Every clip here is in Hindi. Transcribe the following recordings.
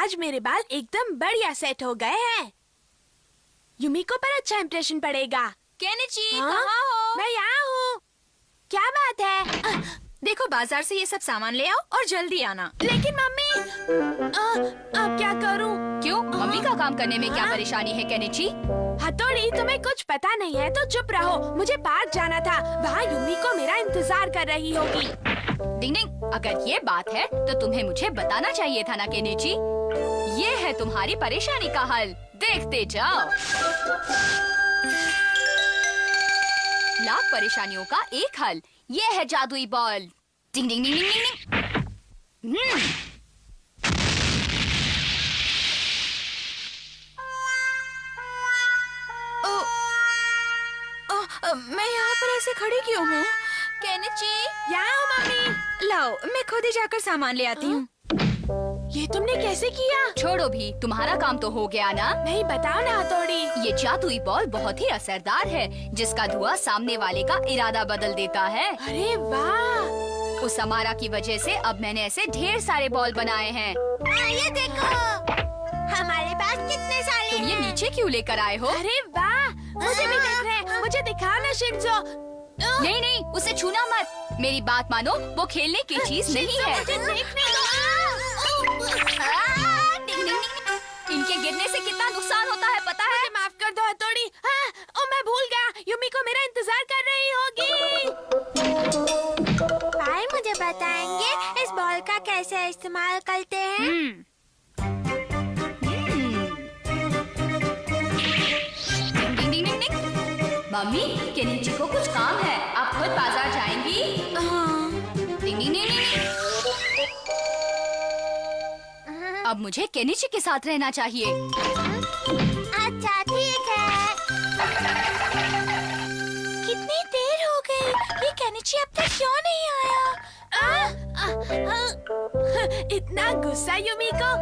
आज मेरे बाल एकदम बढ़िया सेट हो गए हैं। युमिको पर अच्छा इम्प्रेशन पड़ेगा। केनिची, हाँ? कहाँ हो? मैं यहाँ हूँ। क्या बात है? देखो, बाजार से ये सब सामान ले आओ और जल्दी आना। लेकिन मम्मी, अब क्या करूँ? क्यों? मम्मी का काम करने में क्या परेशानी है केनिची? हथौड़ी, तुम्हें कुछ पता नहीं है तो चुप रहो। मुझे पार्क जाना था, वहाँ युमिको मेरा इंतजार कर रही होगी। डिंग डिंग, अगर ये बात है तो तुम्हें मुझे बताना चाहिए था ना केनिची। ये है तुम्हारी परेशानी का हल, देखते जाओ। लाख परेशानियों का एक हल, ये है जादुई बॉल। डिंग डिंग डिंग डिंग डिंग। मैं यहाँ पर ऐसे खड़ी क्यों हूँ? केनिची, यहाँ हूँ मम्मी। लाओ, मैं खुद ही जाकर सामान ले आती हूँ। ये तुमने कैसे किया? छोड़ो भी, तुम्हारा काम तो हो गया ना। नहीं, बताओ ना हथौड़ी। ये जादुई बॉल बहुत ही असरदार है, जिसका धुआं सामने वाले का इरादा बदल देता है। अरे वाह! उस अमारा की वजह से अब मैंने ऐसे ढेर सारे बॉल बनाए हैं। ये देखो, हमारे पास कितने सारे तुम ये नीचे क्यों लेकर आए हो? अरे वाह! मुझे भी देख रहे हैं। मुझे दिखाओ ना शिंजो। नहीं नहीं, उसे छूना मत। मेरी बात मानो, वो खेलने की चीज नहीं है। मुझे देखने दो। इनके गिरने से कितना नुकसान होता है पता है? मुझे माफ कर दो हथौड़ी। ओ, मैं भूल गया। युमिको मेरा इंतजार कर रही होगी। भाई मुझे बताएंगे इस बॉल का कैसे इस्तेमाल करते हैं? मम्मी, केनिची को कुछ काम है, आप खुद बाजार जाएंगी? डिंग डिंग डिंग डिंग। अब मुझे केनिची के साथ रहना चाहिए। अच्छा ठीक है। कितनी देर हो गई, ये केनिची अब तक क्यों नहीं आया? इतना गुस्सा युमिको।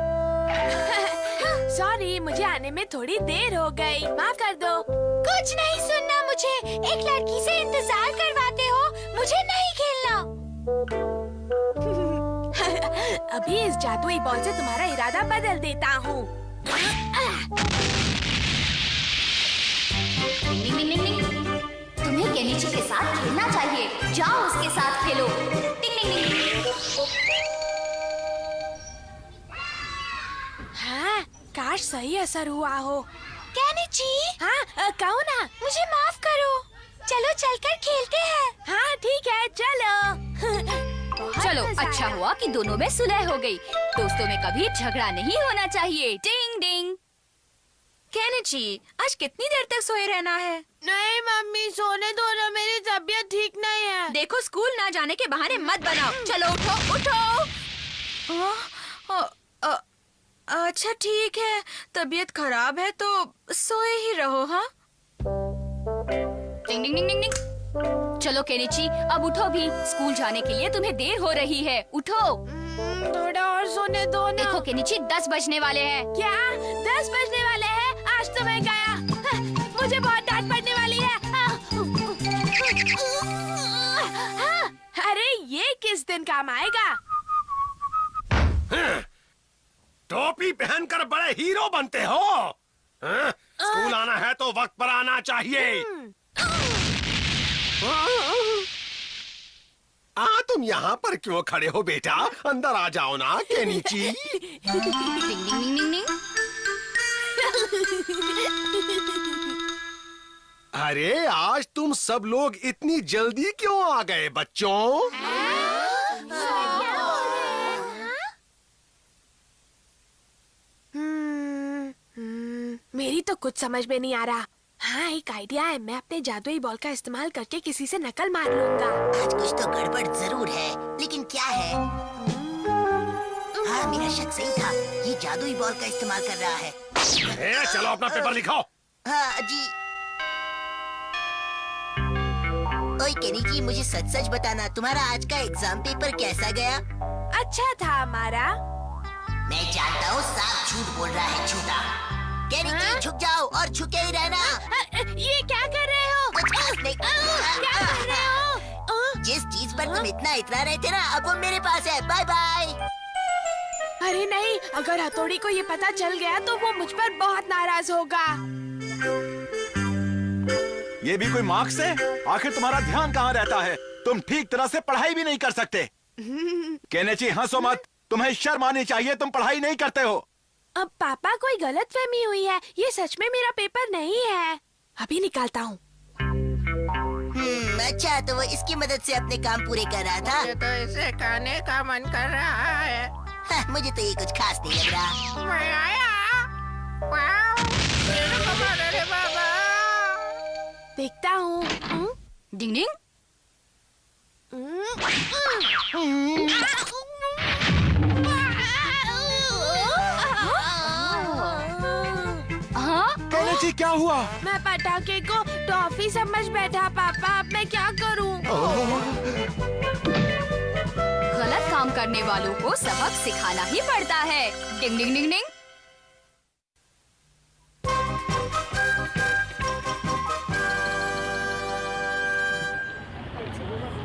सॉरी, मुझे आने में थोड़ी देर हो गई, माफ कर दो। कुछ नहीं सुनना मुझे। एक लड़की से इंतजार करवाते हो, मुझे नहीं खेलना। अभी इस जादुई बॉल से तुम्हारा इरादा बदल देता हूँ। तुम्हें केनिची के साथ खेलना चाहिए, जाओ उसके साथ खेलो। टिंग टिंग टिंग। हाँ, काश सही असर हुआ हो। केनिची? हाँ, कहो ना। मुझे माफ करो। चलो चलकर खेलते हैं। हाँ ठीक है, चलो। चलो, अच्छा हुआ कि दोनों में सुलह हो गई। दोस्तों में कभी झगड़ा नहीं होना चाहिए। टिंग डिंग। केनिची, आज कितनी देर तक सोए रहना है? नहीं मम्मी, सोने दो ना, मेरी तबीयत ठीक नहीं है। देखो, स्कूल ना जाने के बहाने मत बनाओ। चलो उठो उठो। अच्छा ठीक है, तबीयत खराब है तो सोए ही रहो। हाँ, डिंग डिंग डिंग डिंग डिंग। चलो केनिची, अब उठो भी, स्कूल जाने के लिए तुम्हें देर हो रही है। उठो। थोड़ा और सोने दो ना। देखो केनिची, 10 बजने वाले हैं। क्या 10 बजने वाले हैं? आज तो मैं गया। मुझे बहुत डांट पड़ने वाली है। अरे ये किस दिन काम आएगा? टोपी पहनकर बड़े हीरो बनते हो। स्कूल आना है तो वक्त पर आना चाहिए। तुम यहाँ पर क्यों खड़े हो बेटा? अंदर आ जाओ ना केनिची। अरे आज तुम सब लोग इतनी जल्दी क्यों आ गए बच्चों? मेरी तो कुछ समझ में नहीं आ रहा। हाँ, एक आइडिया है। मैं अपने जादुई बॉल का इस्तेमाल करके किसी से नकल मार लूंगा। आज कुछ तो गड़बड़ जरूर है, लेकिन क्या है? हाँ, मेरा शक सही था। ये जादुई बॉल का इस्तेमाल कर रहा है। चलो अपना पेपर लिखाओ। हाँ जी। ओए केनिची, मुझे सच सच बताना, तुम्हारा आज का एग्जाम पेपर कैसा गया? अच्छा था हमारा। मैं जानता हूँ, साफ झूठ बोल रहा है झूठा। केनिची, झुक जाओ और झुके ही रहना। ये क्या कर रहे हो? कुछ खास नहीं। क्या कर रहे हो? जिस चीज पर तुम इतना इतरा रहे थे ना, अब वो मेरे पास है। Bye bye. अरे नहीं, अगर हथौड़ी को ये पता चल गया तो वो मुझ पर बहुत नाराज होगा। ये भी कोई मार्क्स है? आखिर तुम्हारा ध्यान कहाँ रहता है? तुम ठीक तरह से पढ़ाई भी नहीं कर सकते। केनेची हंसो मत, तुम्हें शर्म आनी चाहिए, तुम पढ़ाई नहीं करते हो। अब पापा कोई गलतफहमी हुई है, ये सच में मेरा पेपर नहीं है। अभी निकालता हूँ। अच्छा तो वो इसकी मदद से अपने काम पूरे कर रहा था। मुझे तो इसे खाने का मन कर रहा है। मुझे तो ये कुछ खास नहीं लग रहा। मैं आया। वाओ, ये तो कमाल है रे बाबा। देखता हूँ। डिंग डिंग। हाँ? केनेची क्या हुआ? मैं पटाखे को टॉफी समझ बैठा पापा, अब मैं क्या करूँ? गलत काम करने वालों को सबक सिखाना ही पड़ता है। डिंग डिंग डिंग डिंग।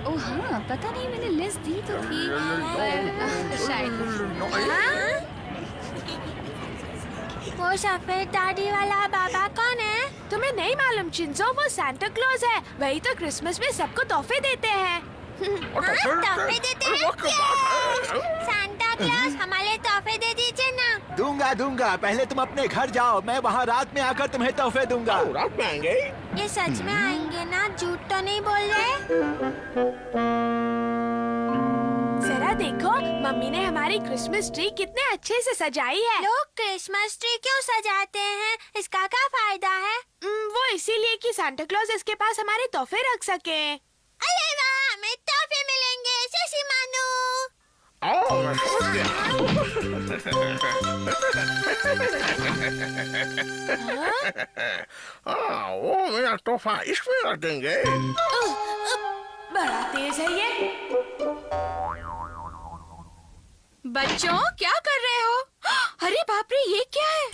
ओह हाँ, पता नहीं मैंने लिस्ट दी तो थी पर शायद। वो सफेद दाढ़ी वाला बाबा कौन है? तुम्हें नहीं मालूम चिंजो, वो सांता क्लॉज है। वही तो क्रिसमस में सबको तोहफे देते हैं। तोहफे देते हैं? सांता क्लॉज हमारे तोहफे दे दीजिए ना। दूंगा दूंगा, पहले तुम अपने घर जाओ, मैं वहाँ रात में आकर तुम्हें तोहफे दूंगा। रात में आएंगे? ये सच में आएंगे ना? झूठ तो नहीं बोल रहे? जरा देखो, मम्मी ने हमारी क्रिसमस ट्री कितने अच्छे से सजाई है। लोग क्रिसमस ट्री क्यों सजाते हैं? इसका क्या फायदा है? वो इसीलिए कि सांता क्लॉज इसके पास हमारे तोहफे रख सके। अरे वाह, हमें तोहफे मिलेंगे शशि मानू। मैं समझ गया। वो मेरा तोहफा इसमें रख देंगे। बड़ा तेज है ये। बच्चों क्या कर रहे हो? अरे बाप रे, ये क्या है?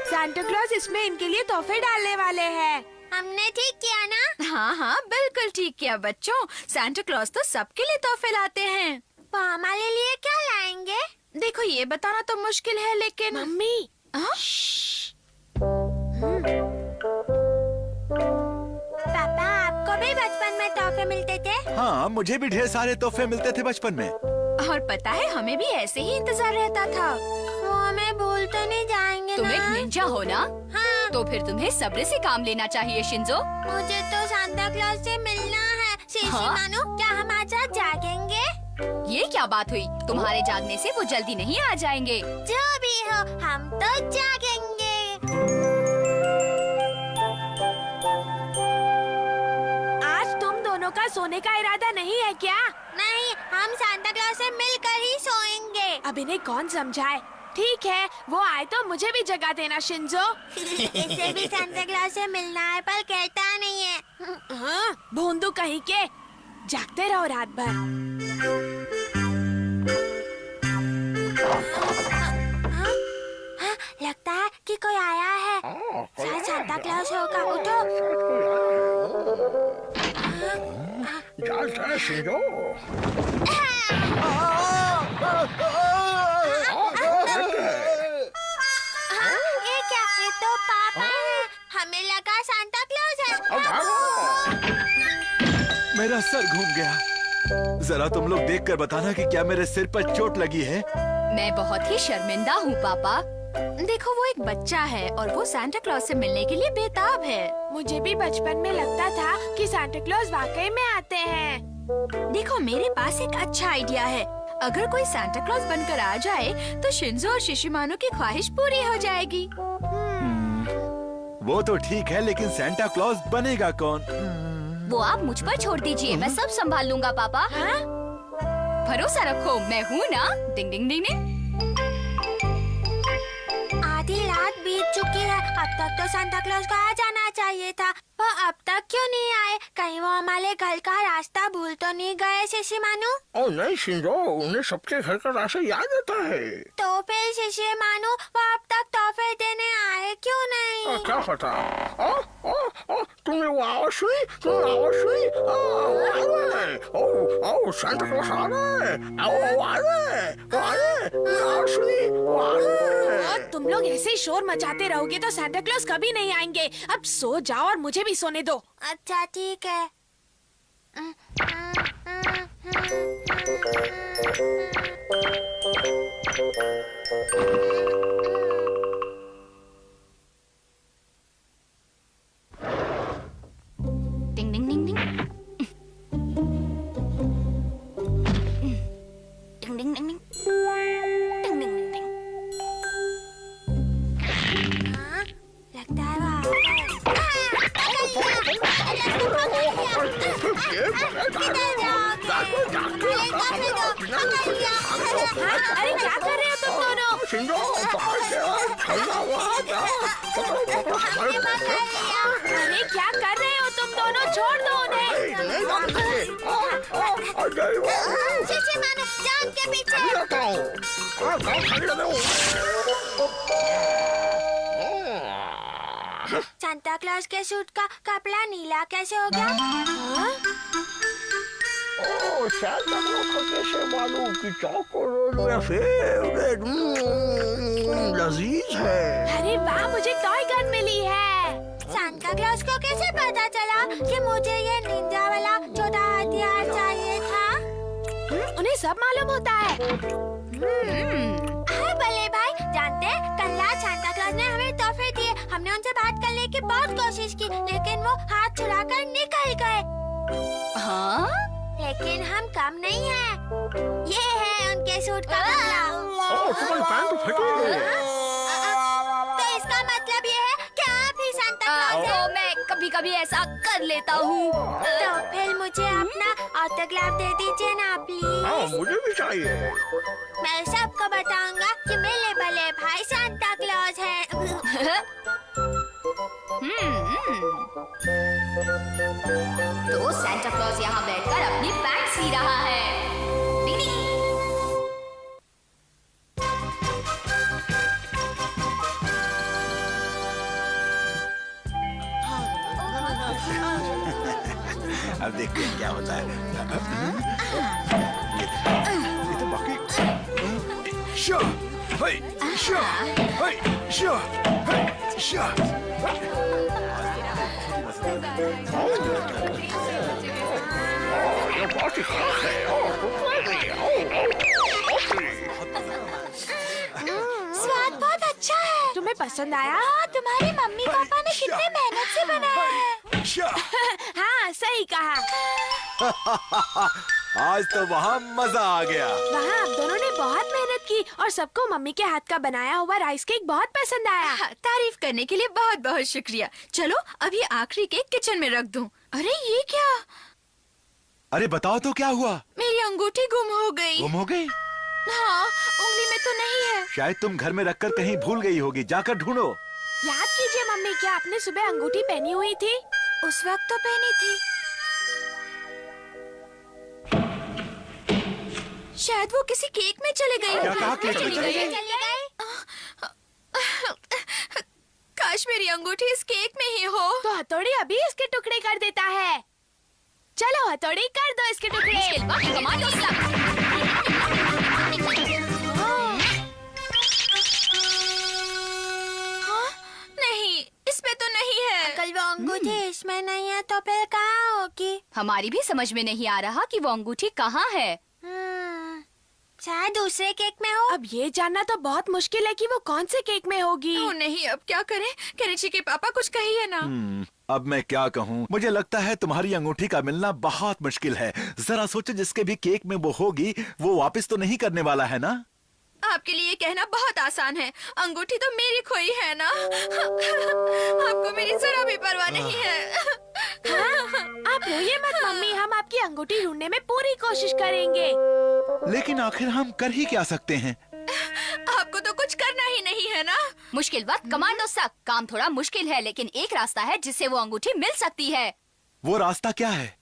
सांता क्लॉज इसमें इनके लिए तोहफे डालने वाले हैं। हमने ठीक किया ना? हाँ हाँ, बिल्कुल ठीक किया बच्चों। सांता क्लॉज तो सबके लिए तोहफे लाते हैं। वो हमारे लिए क्या लाएंगे? देखो ये बताना तो मुश्किल है, लेकिन मम्मी। हाँ? पापा, आपको भी बचपन में तोहफे मिलते थे? हाँ, मुझे भी ढेर सारे तोहफे मिलते थे बचपन में। और पता है, हमें भी ऐसे ही इंतजार रहता था। वो हमें भूल तो नहीं जाएंगे तुम ना? एक निंजा हो ना? हाँ। तो फिर तुम्हें सब्र से काम लेना चाहिए शिंजो। मुझे तो सांता क्लॉज से मिलना है। शिशी हाँ? मानो, क्या हम आज रात जागेंगे? ये क्या बात हुई? तुम्हारे जागने से वो जल्दी नहीं आ जाएंगे। जो भी हो, हम तो जागेंगे। आज तुम दोनों का सोने का इरादा नहीं है क्या? नहीं, हम सांता क्लॉज से मिलकर ही सोएंगे। अब इन्हें कौन समझाए? ठीक है, वो आए तो मुझे भी जगा देना शिंजो। इसे भी सांता क्लॉज से मिलना है, पर कहता नहीं है। हाँ, भोंदू कहीं के, जागते रहो रात भर। हाँ, लगता है कि कोई आया है। शायद सांता क्लॉज होगा। उठो। जा शिंजो। ये क्या? ये तो पापा है। हमें लगा सांता क्लॉज है। मेरा सर घूम गया। जरा तुम लोग देखकर बताना कि क्या मेरे सिर पर चोट लगी है। मैं बहुत ही शर्मिंदा हूँ पापा। देखो वो एक बच्चा है और वो सांता क्लॉज से मिलने के लिए बेताब है। मुझे भी बचपन में लगता था कि सांता क्लॉज वाकई में आते हैं। देखो मेरे पास एक अच्छा आइडिया है। अगर कोई सांता क्लॉज बनकर आ जाए तो शिंजो और शिशिमानो की ख्वाहिश पूरी हो जाएगी। वो तो ठीक है, लेकिन सांता क्लॉज बनेगा कौन? वो आप मुझ पर छोड़ दीजिए, मैं सब संभाल लूंगा पापा। हाँ? भरोसा रखो, मैं हूँ ना। डिंग डिंग डिंग डिंग। आधी रात बीत चुकी है। अब तक तो सांता क्लॉज का आ जाना चाहिए था। वो अब तक क्यों नहीं आए? कहीं वो हमारे घर का रास्ता भूल तो नहीं गए शिशी मानू? ओ नहीं शिंजो, उन्हें सबके घर का रास्ता याद रहता है। तो फिर शिशी मानू, वो अब तक तोहफे देने आए क्यों नहीं? क्या पता। तुमने वो आवाज सुनी? तुमने आवाज सुनी? Oh, Santa Claus आ रहा है। Oh, आ रहा है, आ रहा है, असली आ रहा है। और तुम लोग ऐसे ही शोर मचाते रहोगे तो सांता क्लॉज कभी नहीं आएंगे। अब सो जाओ और मुझे भी सोने दो। अच्छा ठीक है। टिंग टिंग टिंग टिंग टिंग टिंग टिंग टिंग टिंग टिंग टिंग टिंग। हाँ, लगता है वो अरे क्या कर रहे हो तुम दोनों? सिंधु बाहर से ठंडा हुआ था। अरे क्या कर रहे हो तुम दोनों? छोड़ दो उन्हें। शीशे मानो जान के पीछे। सांता क्लॉज के सूट का कपड़ा नीला कैसे हो गया? Oh, Santa Claus को कैसे मालूम कि चॉकलेट में फेवरेट लजीज है। अरे वाह, मुझे टॉय गन मिली है। सांता क्लॉज को कैसे पता चला कि मुझे ये निंजा वाला छोटा हथियार चाहिए था? उन्हें सब मालूम होता है। हाय बल्ले भाई, जानते हैं कल रात सांता क्लॉज ने हमें तोहफे दिए। हमने उनसे बात करने की बहुत कोशिश की, लेकिन वो हाथ छुड़ाकर निकल गए। हाँ? लेकिन हम कम नहीं हैं। ये है उनके सूट का कपड़ा। तुम्हारी पैंट तो फटी है। तो इसका मतलब ये है कि आप ही सांता क्लॉज हैं। तो मैं कभी-कभी ऐसा कर लेता हूँ। तो फिर मुझे अपना ऑटोग्राफ दे दीजिए ना प्लीज। हाँ, मुझे भी चाहिए। मैं सबको बताऊंगा कि मेरे बड़े भाई सांता क्लॉज हैं। तो सांता क्लॉज यहाँ बैठकर अपनी पैंट सी रहा है। टिंग टिंग। अब देखते हैं क्या होता है। ये तो बाकी show hi show hi show hi show. ये बहुत ही खास है। स्वाद बहुत अच्छा है। तुम्हें पसंद आया? हाँ, तुम्हारी मम्मी पापा ने कितनी मेहनत से बनाया है। शो। हाँ, सही कहा। आज तो वहाँ मजा आ गया। वहाँ आप दोनों ने बहुत मेहनत की और सबको मम्मी के हाथ का बनाया हुआ राइस केक बहुत पसंद आया। तारीफ करने के लिए बहुत बहुत शुक्रिया। चलो अभी आखिरी केक किचन में रख दूं। अरे ये क्या? अरे बताओ तो क्या हुआ? मेरी अंगूठी गुम हो गई। गुम हो गई? हाँ, उंगली में तो नहीं है। शायद तुम घर में रखकर कहीं भूल गई होगी, जाकर ढूंढो। याद कीजिए मम्मी, क्या आपने सुबह अंगूठी पहनी हुई थी? उस वक्त तो पहनी थी। शायद वो किसी केक में चले गई। क्या कहा? केक में चले गई? काश मेरी अंगूठी इस केक में ही हो। तो हथौड़ी अभी इसके टुकड़े कर देता है। चलो हथौड़ी कर दो इसके टुकड़े। कमांडो नहीं, इसमें तो नहीं है। कल वो अंगूठी इसमें नहीं है तो फिर कहाँ होगी? हमारी भी समझ में नहीं आ रहा कि वो अंगूठी कहाँ है। शायद दूसरे केक में हो। अब ये जानना तो बहुत मुश्किल है कि वो कौन से केक में होगी। ओ नहीं, अब क्या करें? केनिची के पापा कुछ कहिए ना। अब मैं क्या कहूँ? मुझे लगता है तुम्हारी अंगूठी का मिलना बहुत मुश्किल है। जरा सोचो, जिसके भी केक में वो होगी वो वापस तो नहीं करने वाला है ना? आपके लिए कहना बहुत आसान है। अंगूठी तो मेरी खोई है ना। आपको मेरी जरा भी परवाह नहीं है। आप रोइए मत मम्मी, हम आपकी अंगूठी ढूंढने में पूरी कोशिश करेंगे। लेकिन आखिर हम कर ही क्या सकते हैं? आपको तो कुछ करना ही नहीं है ना। मुश्किल वक्त कमांडो सक। काम थोड़ा मुश्किल है, लेकिन एक रास्ता है जिससे वो अंगूठी मिल सकती है। वो रास्ता क्या है?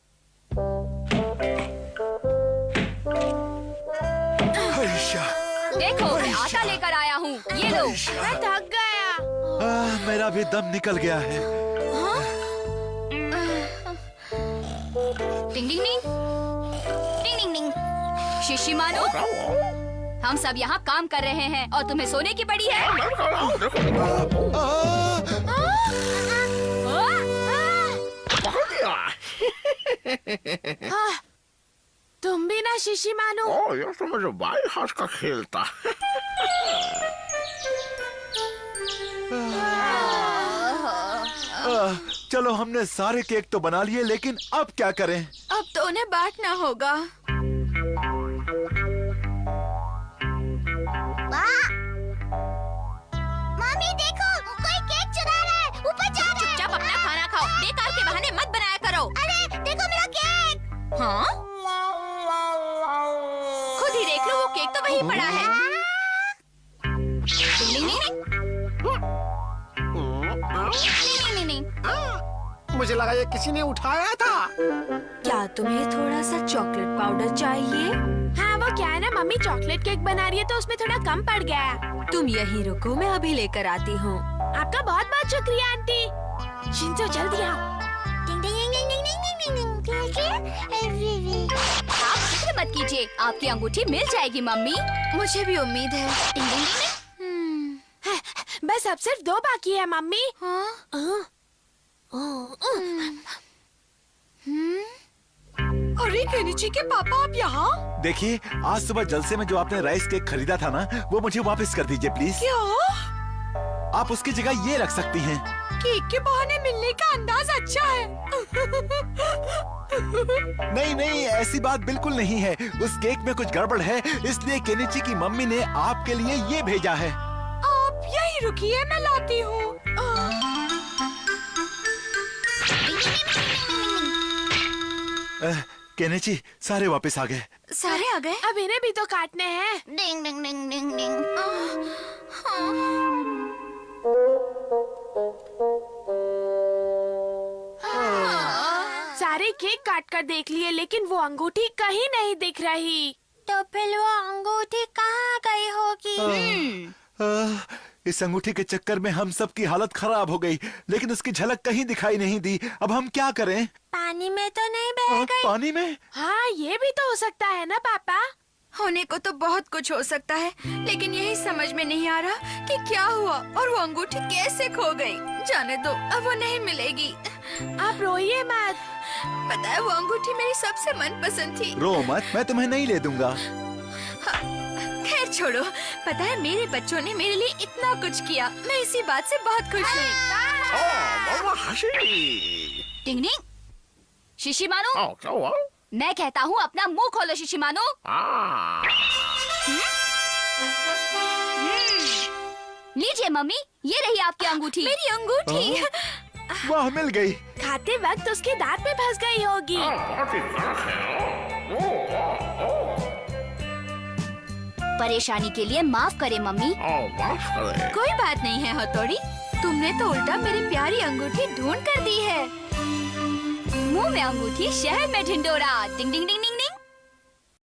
देखो, मैं आटा लेकर आया हूँ। ये लो। मैं थक गया। मेरा भी दम निकल गया है। टिंग टिंग टिंग। शिशिमानु, हम सब यहाँ काम कर रहे हैं और तुम्हें सोने की पड़ी है। तुम भी ना शिशिमानु। ये तो मुझे बाई हाथ का खेल था। चलो हमने सारे केक तो बना लिए, लेकिन अब क्या करें? अब तो उन्हें बांटना होगा। मम्मी देखो, कोई केक चुरा रहा है, ऊपर जा रहा है। चुपचाप अपना खाना खाओ, बेकार के बहाने मत बनाया करो। अरे देखो मेरा केक। हाँ? खुद ही देख लो, वो केक तो वहीं पड़ा है। नहीं। मुझे लगा ये किसी ने उठाया था। क्या तुम्हें थोड़ा सा चॉकलेट पाउडर चाहिए? हाँ, वो क्या है ना, मम्मी चॉकलेट केक बना रही है तो उसमें थोड़ा कम पड़ गया। तुम यहीं रुको, मैं अभी लेकर आती हूँ। आपका बहुत बहुत शुक्रिया आंटी। शिंजो जल्दी आओ। डिंग डिंग डिंग डिंग डिंग डिंग डिंग। आप फिक्र मत कीजिए, आपकी अंगूठी मिल जाएगी मम्मी। मुझे भी उम्मीद है। टिंग टिंग टिंग। बस अब सिर्फ 2 बाकी है मम्मी। अरे केनिची के पापा, आप यहाँ? देखिए, आज सुबह जलसे में जो आपने राइस केक खरीदा था ना, वो मुझे वापस कर दीजिए प्लीज। क्या? आप उसकी जगह ये रख सकती हैं। केक के बहाने मिलने का अंदाज अच्छा है। नहीं, ऐसी बात बिल्कुल नहीं है। उस केक में कुछ गड़बड़ है, इसलिए केनिची की मम्मी ने आपके लिए ये भेजा है। आप यहीं रुकिए, मैं लाती हूँ। केनिची, सारे वापस आ गए। सारे आ गए? अब इन्हें भी तो काटने हैं। डिंग डिंग डिंग डिंग डिंग। सारे केक काट कर देख लिए, लेकिन वो अंगूठी कहीं नहीं दिख रही। तो फिर वो अंगूठी कहाँ गई होगी? इस अंगूठी के चक्कर में हम सब की हालत खराब हो गई, लेकिन उसकी झलक कहीं दिखाई नहीं दी। अब हम क्या करें? पानी में तो नहीं बह गई? पानी में? हाँ, ये भी तो हो सकता है ना पापा। होने को तो बहुत कुछ हो सकता है, लेकिन यही समझ में नहीं आ रहा कि क्या हुआ और वो अंगूठी कैसे खो गई। जाने दो, अब वो नहीं मिलेगी। आप रोइए मत। पता है, वो अंगूठी मेरी सबसे मनपसंद थी। रो मत, मैं तुम्हें नहीं ले दूंगा। खैर छोड़ो, पता है मेरे बच्चों ने मेरे लिए इतना कुछ किया, मैं इसी बात से बहुत खुश हूँ। टिंग टिंग। शिशिमानु, क्या हुआ? मैं कहता हूँ अपना मुंह खोलो शिशिमानु। लीजिए मम्मी, ये रही आपकी अंगूठी। मेरी अंगूठी? वाह, मिल गई। खाते वक्त उसके दांत में फंस गई होगी। परेशानी के लिए माफ करे मम्मी। कोई बात नहीं है हथौड़ी, तुमने तो उल्टा मेरी प्यारी अंगूठी ढूंढ कर दी है। मुंह में अंगूठी, शहर में ढिंडोरा। डिंग डिंग डिंग डिंग।